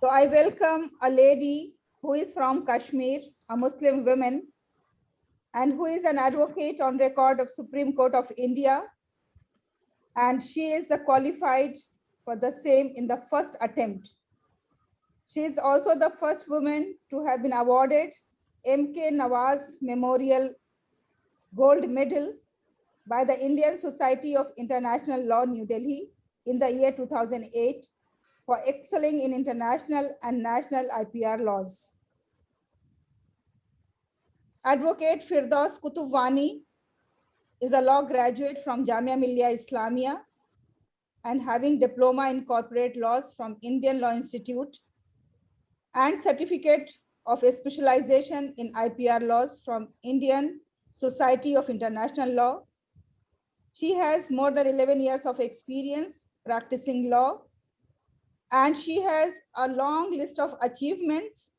So I welcome a lady who is from Kashmir, a Muslim woman, and who is an advocate on record of Supreme Court of India. And she is the qualified for the same in the first attempt. She is also the first woman to have been awarded M.K. Nawaz Memorial Gold Medal by the Indian Society of International Law, New Delhi, in the year 2008 for excelling in international and national IPR laws. Advocate Firdaus Kutubwani is a law graduate from Jamia Millia Islamia and having diploma in corporate laws from Indian Law Institute and certificate of specialization in IPR laws from Indian Society of International Law. She has more than 11 years of experience practicing law, and she has a long list of achievements,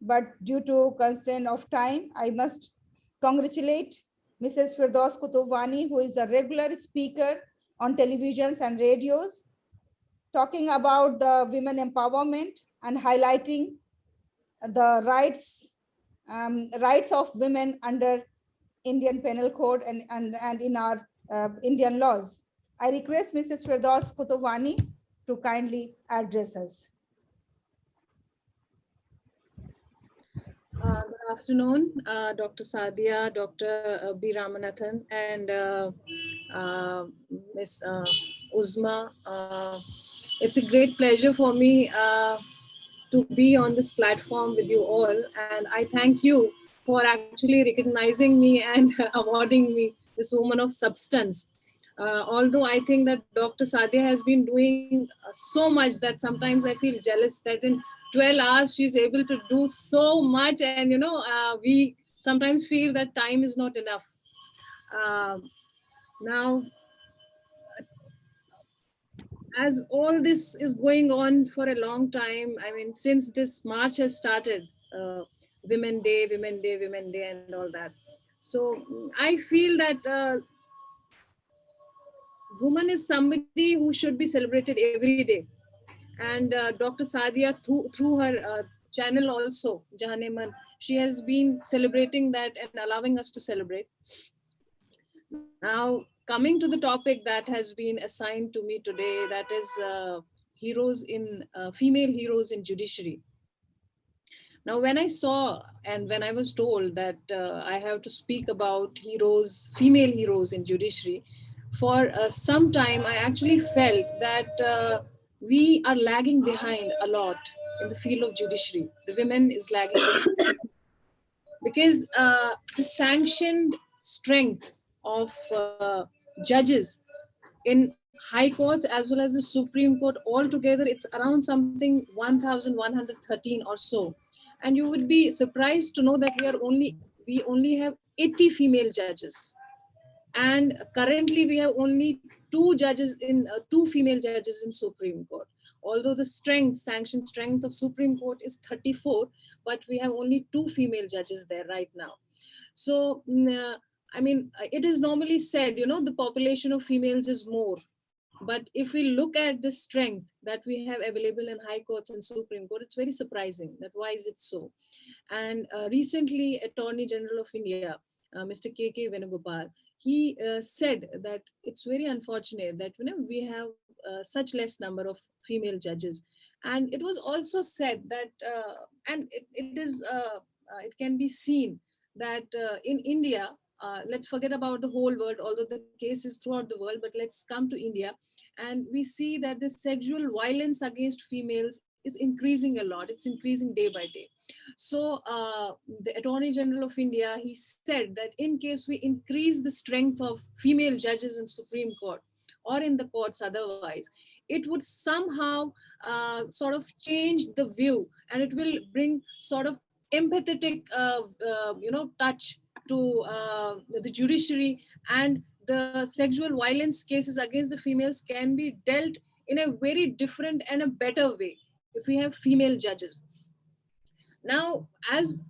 but due to constraint of time, I must congratulate Mrs. Firdaus Kutubwani, who is a regular speaker on televisions and radios, talking about the women empowerment and highlighting the rights of women under Indian Penal Code and in our Indian laws. I request Mrs. Firdaus Kutubwani to kindly address us. Good afternoon, Dr. Sadia, Dr. B. Ramanathan, and Ms. Uzma. It's a great pleasure for me to be on this platform with you all, and I thank you for actually recognizing me and awarding me this woman of substance. Although I think that Dr. Sadia has been doing so much that sometimes I feel jealous that in 12 hours she's able to do so much, and we sometimes feel that time is not enough. Now, as all this is going on for a long time, I mean, since this March has started, Women Day, Women Day, Women Day, and all that. So I feel that woman is somebody who should be celebrated every day. And Dr. Sadia, through her channel also, Jahaneman, she has been celebrating that and allowing us to celebrate. Now, coming to the topic that has been assigned to me today, that is female heroes in judiciary. Now, when I saw and when I was told that I have to speak about female heroes in judiciary, for some time I actually felt that we are lagging behind a lot in the field of judiciary. The women is lagging behind because the sanctioned strength of judges in high courts as well as the Supreme Court altogether, it's around something 1,113 or so. And you would be surprised to know that we only have 80 female judges. And currently we have only two female judges in Supreme Court. Although the sanctioned strength of Supreme Court is 34, but we have only 2 female judges there right now. So, I mean, it is normally said, the population of females is more. But if we look at the strength that we have available in high courts and Supreme Court, it's very surprising that why is it so? And recently, Attorney General of India, Mr. K.K. Venugopal, he said that it's very unfortunate that we have such less number of female judges. And it was also said that, and it can be seen that in India, let's forget about the whole world, although the case is throughout the world, but let's come to India. And we see that the sexual violence against females is increasing a lot. It's increasing day by day. So the Attorney General of India, he said that in case we increase the strength of female judges in Supreme Court or in the courts otherwise, it would somehow sort of change the view, and it will bring sort of empathetic touch to the judiciary, and the sexual violence cases against the females can be dealt in a very different and a better way if we have female judges. Now, as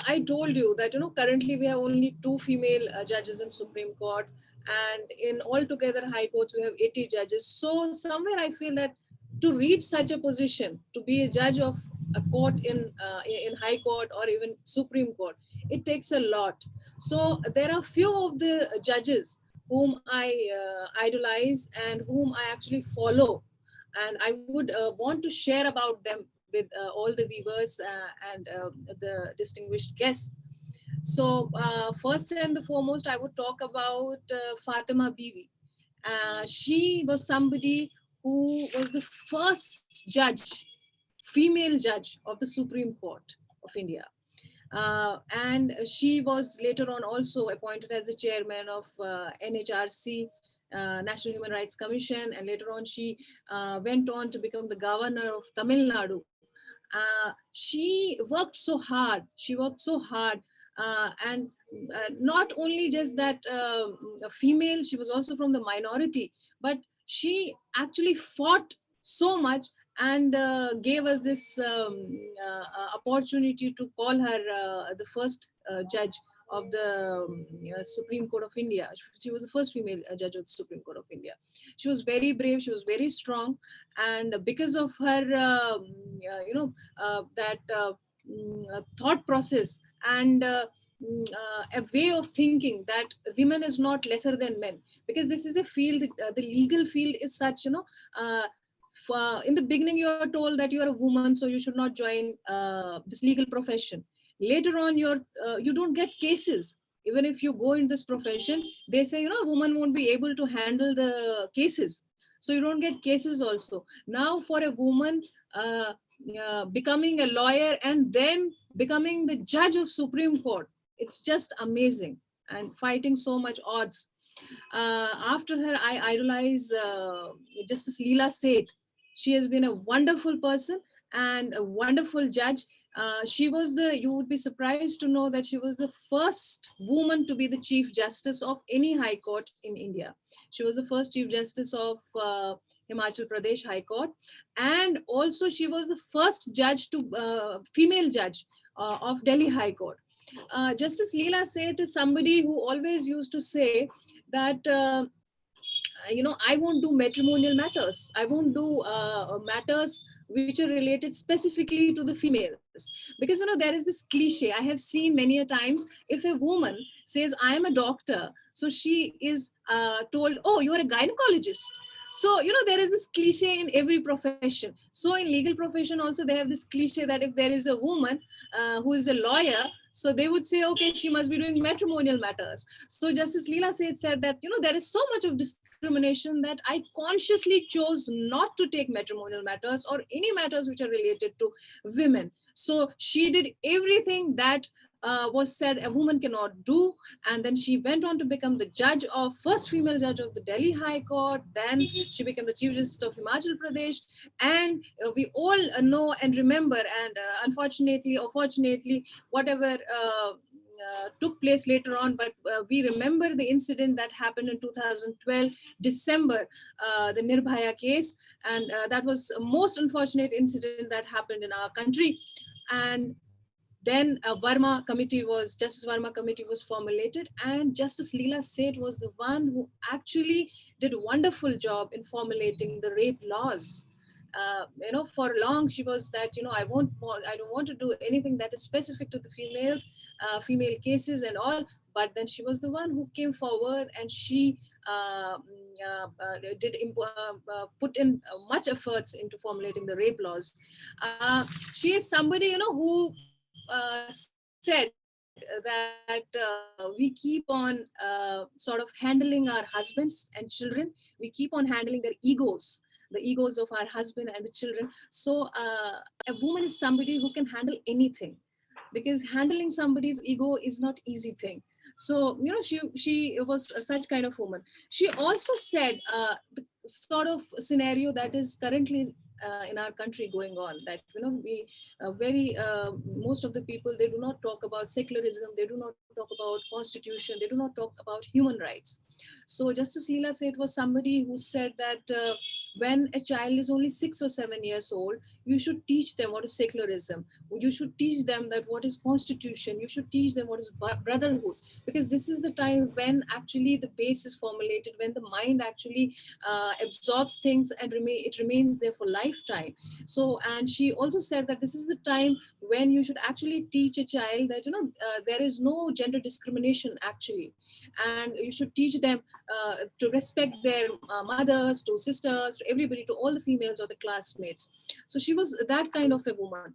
I told you that, currently we have only 2 female judges in Supreme Court, and in altogether high courts we have 80 judges. So somewhere I feel that to reach such a position, to be a judge of a court in High Court or even Supreme Court, it takes a lot. So there are few of the judges whom I idolize and whom I actually follow, and I would want to share about them with all the viewers and the distinguished guests. So first and the foremost, I would talk about Fatima Bibi. She was somebody who was the first judge, female judge of the Supreme Court of India. And she was later on also appointed as the chairman of NHRC, National Human Rights Commission, and later on she went on to become the governor of Tamil Nadu. She worked so hard. She worked so hard, and not only just that a female, she was also from the minority, but she actually fought so much and gave us this opportunity to call her the first judge of the Supreme Court of India. She was the first female judge of the Supreme Court of India. She was very brave. She was very strong, and because of her, that thought process and a way of thinking that women is not lesser than men, because this is a field, the legal field is such, in the beginning you are told that you are a woman, so you should not join this legal profession. Later on, you don't get cases. Even if you go in this profession, they say, a woman won't be able to handle the cases, so you don't get cases also. Now for a woman becoming a lawyer and then becoming the judge of Supreme Court, it's just amazing, and fighting so much odds. After her, I idolize Justice Leela Seth. She has been a wonderful person and a wonderful judge. She was you would be surprised to know that she was the first woman to be the Chief Justice of any High Court in India. She was the first Chief Justice of Himachal Pradesh High Court. And also she was the first judge female judge of Delhi High Court. Justice Leela Seth is somebody who always used to say that, I won't do matrimonial matters. I won't do matters which are related specifically to the females. Because, there is this cliche I have seen many a times. If a woman says, I am a doctor, so she is told, oh, you are a gynecologist. So, there is this cliche in every profession. So in legal profession also, they have this cliche that if there is a woman who is a lawyer, so they would say, okay, she must be doing matrimonial matters. So Justice Leela Seth said that, there is so much of discrimination that I consciously chose not to take matrimonial matters or any matters which are related to women. So she did everything that was said a woman cannot do, and then she went on to become the first female judge of the Delhi High Court. Then she became the Chief Justice of Himachal Pradesh, and we all know and remember, and unfortunately or fortunately, whatever took place later on, but we remember the incident that happened in 2012 December, the Nirbhaya case, and that was a most unfortunate incident that happened in our country. And then Justice Verma committee was formulated, and Justice Leela Seth was the one who actually did a wonderful job in formulating the rape laws. For long she was that, I don't want to do anything that is specific to the female cases and all. But then she was the one who came forward, and she put in much efforts into formulating the rape laws. She is somebody, who said that we keep on sort of handling our husbands and children. We keep on handling their egos, the egos of our husband and the children. So a woman is somebody who can handle anything, because handling somebody's ego is not easy thing. So, she was such kind of woman. She also said the sort of scenario that is currently in our country going on, that we very most of the people, they do not talk about secularism, they do not talk about constitution, they do not talk about human rights. So Justice Leela Seth was somebody who said that when a child is only 6 or 7 years old, you should teach them what is secularism, you should teach them that what is constitution, you should teach them what is brotherhood, because this is the time when actually the base is formulated, when the mind actually absorbs things and it remains there for lifetime. So, and she also said that this is the time when you should actually teach a child that there is no gender discrimination actually, and you should teach them to respect their mothers, to sisters, to everybody, to all the females or the classmates. So she was that kind of a woman.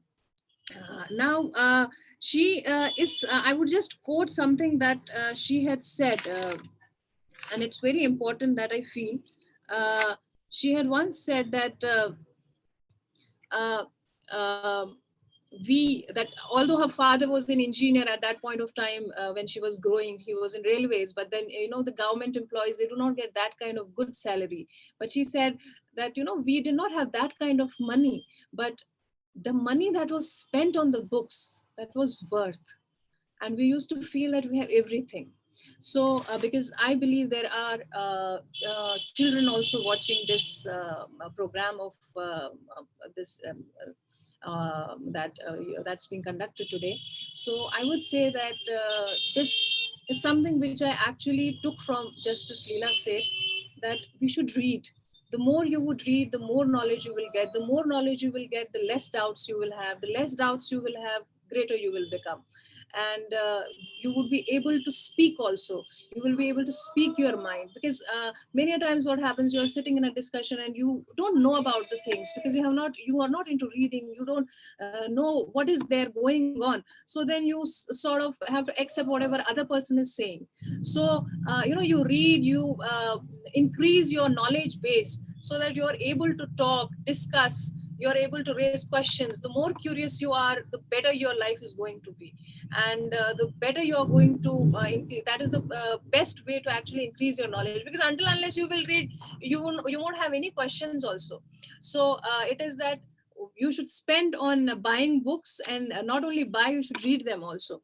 Now she is I would just quote something that she had said, and it's very important that I feel. She had once said that uh, uh, that although her father was an engineer at that point of time, when she was growing, he was in railways, but then the government employees, they do not get that kind of good salary. But she said that we did not have that kind of money, but the money that was spent on the books, that was worth, and we used to feel that we have everything. So because I believe there are children also watching this program of this that's being conducted today. So I would say that this is something which I actually took from Justice Leela Seth, that we should read. The more you would read, the more knowledge you will get. The more knowledge you will get, the less doubts you will have. The less doubts you will have, greater you will become. And you would be able to speak also. You will be able to speak your mind, because many a times what happens, you're sitting in a discussion and you don't know about the things, because you are not into reading, you don't know what is there going on. So then you sort of have to accept whatever other person is saying. So you read, you increase your knowledge base, so that you're able to talk, discuss, you're able to raise questions. The more curious you are, the better your life is going to be, and the better you're going to that is the best way to actually increase your knowledge, because until unless you will read, you won't have any questions also. So it is that you should spend on buying books, and not only buy, you should read them also.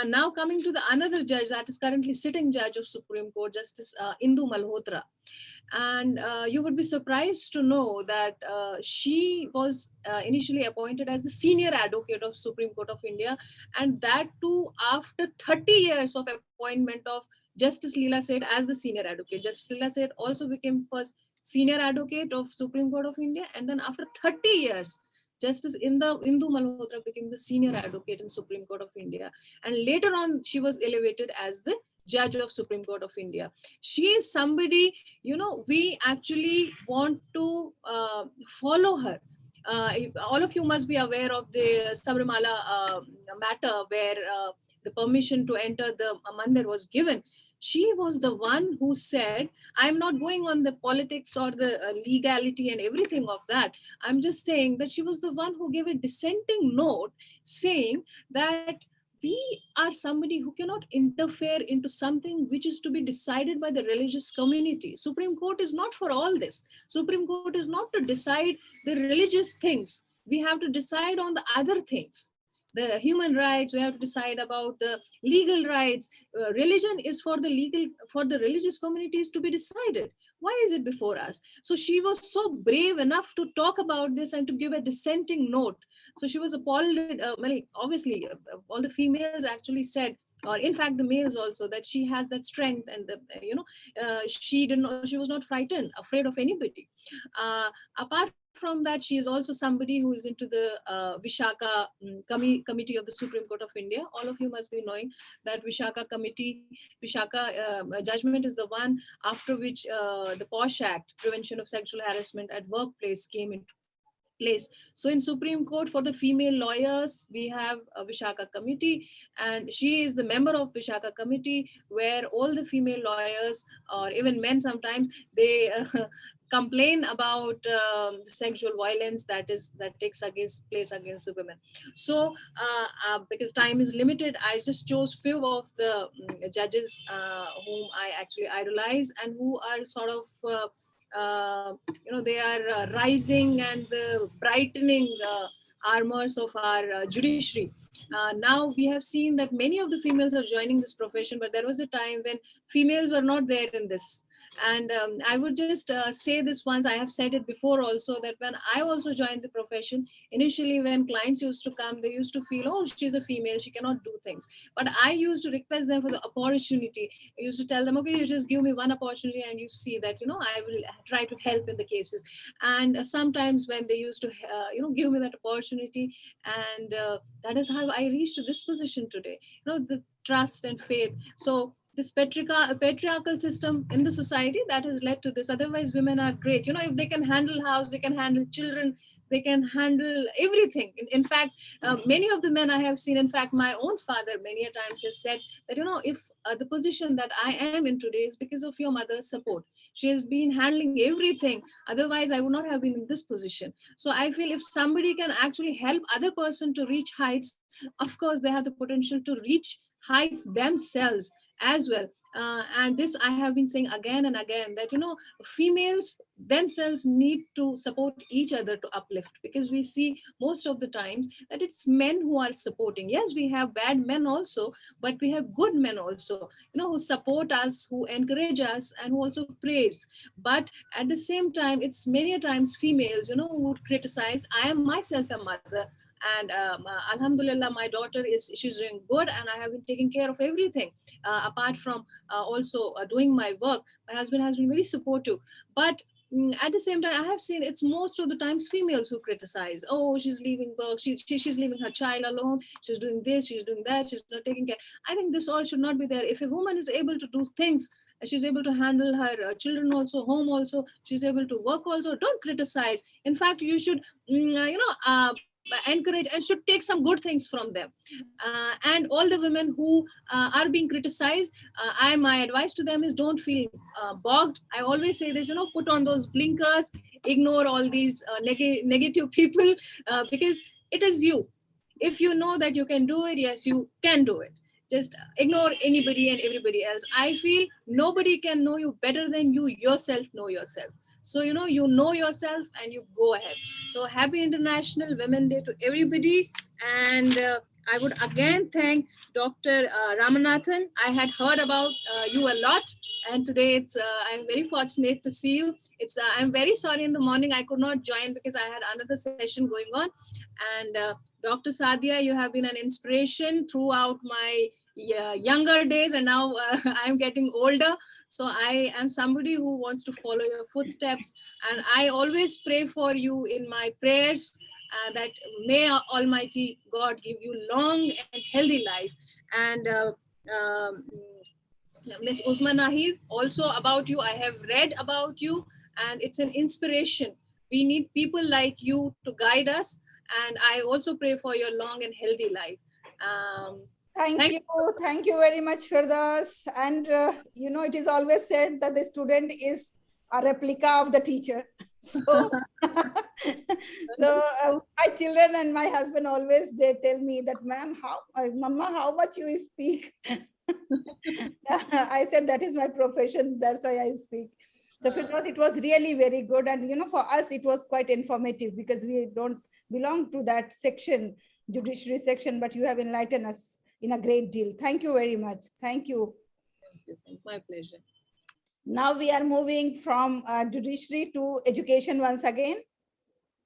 Now coming to the another judge that is currently sitting judge of Supreme Court, Justice Indu Malhotra. And you would be surprised to know that she was initially appointed as the senior advocate of Supreme Court of India, and that too after 30 years of appointment of Justice Leela Seth as the senior advocate. Justice Leela Seth also became first senior advocate of Supreme Court of India, and then after 30 years, Justice Indu Malhotra became the senior advocate in Supreme Court of India, and later on she was elevated as the judge of Supreme Court of India. She is somebody, we actually want to follow her. All of you must be aware of the Sabrimala matter, where the permission to enter the mandir was given. She was the one who said, I'm not going on the politics or the legality and everything of that. I'm just saying that she was the one who gave a dissenting note saying that we are somebody who cannot interfere into something which is to be decided by the religious community. Supreme Court is not for all this. Supreme Court is not to decide the religious things. We have to decide on the other things. The human rights, we have to decide about the legal rights. Religion is for the religious communities to be decided. Why is it before us? So she was so brave enough to talk about this and to give a dissenting note. So she was appalled. Obviously, all the females actually said, or in fact the males also, that she has that strength, and she was not frightened, afraid of anybody. Apart from that, she is also somebody who is into the Vishaka committee of the Supreme Court of India. All of you must be knowing that Vishaka judgment is the one after which the POSH Act, Prevention of Sexual Harassment at Workplace, came into place. So in Supreme Court, for the female lawyers, we have a Vishaka committee, and she is the member of Vishaka committee, where all the female lawyers, or even men sometimes, they complain about the sexual violence that takes place against the women. So because time is limited, I just chose few of the judges whom I actually idolize, and who are sort of they are rising and the brightening armors of our judiciary. Now we have seen that many of the females are joining this profession, but there was a time when females were not there in this. And I would just say this once, I have said it before also, that when I also joined the profession, initially when clients used to come, they used to feel, oh, she's a female, she cannot do things. But I used to request them for the opportunity. I used to tell them, okay, you just give me one opportunity and you see that, I will try to help in the cases. And sometimes when they used to, give me that opportunity, and that is how I reached to this position today, the trust and faith. So this patriarchal system in the society, that has led to this. Otherwise women are great, if they can handle house, they can handle children, they can handle everything. In fact, many of the men I have seen, in fact my own father many a times has said that, if the position that I am in today is because of your mother's support. She has been handling everything, otherwise I would not have been in this position. So I feel if somebody can actually help other person to reach heights, of course they have the potential to reach heights themselves as well. And this I have been saying again and again, that females themselves need to support each other to uplift, because we see most of the times that it's men who are supporting. Yes, we have bad men also, but we have good men also, who support us, who encourage us, and who also praise. But at the same time, it's many a times females, who would criticize. I am myself a mother, and alhamdulillah, my daughter she's doing good, and I have been taking care of everything, apart from also doing my work. My husband has been very supportive, but at the same time I have seen it's most of the times females who criticize. Oh, she's leaving work, she's leaving her child alone, she's doing this, she's doing that, she's not taking care. I think this all should not be there. If a woman is able to do things, she's able to handle her children also, home also, she's able to work also, don't criticize. In fact, you should encourage and should take some good things from them. And all the women who are being criticized, my advice to them is, don't feel bogged. I always say this, put on those blinkers, ignore all these negative people, because it is you. If you know that you can do it, yes, you can do it. Just ignore anybody and everybody else. I feel nobody can know you better than you yourself know yourself. So, you know yourself and you go ahead. So happy International Women Day to everybody. And I would again thank Dr. Ramanathan. I had heard about you a lot. And today I'm very fortunate to see you. I'm very sorry in the morning I could not join because I had another session going on. And Dr. Sadia, you have been an inspiration throughout my younger days, and now I'm getting older. So I am somebody who wants to follow your footsteps, and I always pray for you in my prayers, that may Almighty God give you long and healthy life. And Ms. Uzma Nahid, also about you, I have read about you, and it's an inspiration. We need people like you to guide us, and I also pray for your long and healthy life. Thank you very much, Firdaus. And it is always said that the student is a replica of the teacher. So, my children and my husband always, they tell me that, ma'am, Mama, how much you speak? I said, that is my profession, that's why I speak. So Firdaus, it was really very good. And for us, it was quite informative, because we don't belong to that section, judiciary section, but you have enlightened us in a great deal. Thank you very much. Thank you. Thank you. My pleasure. Now we are moving from judiciary to education once again.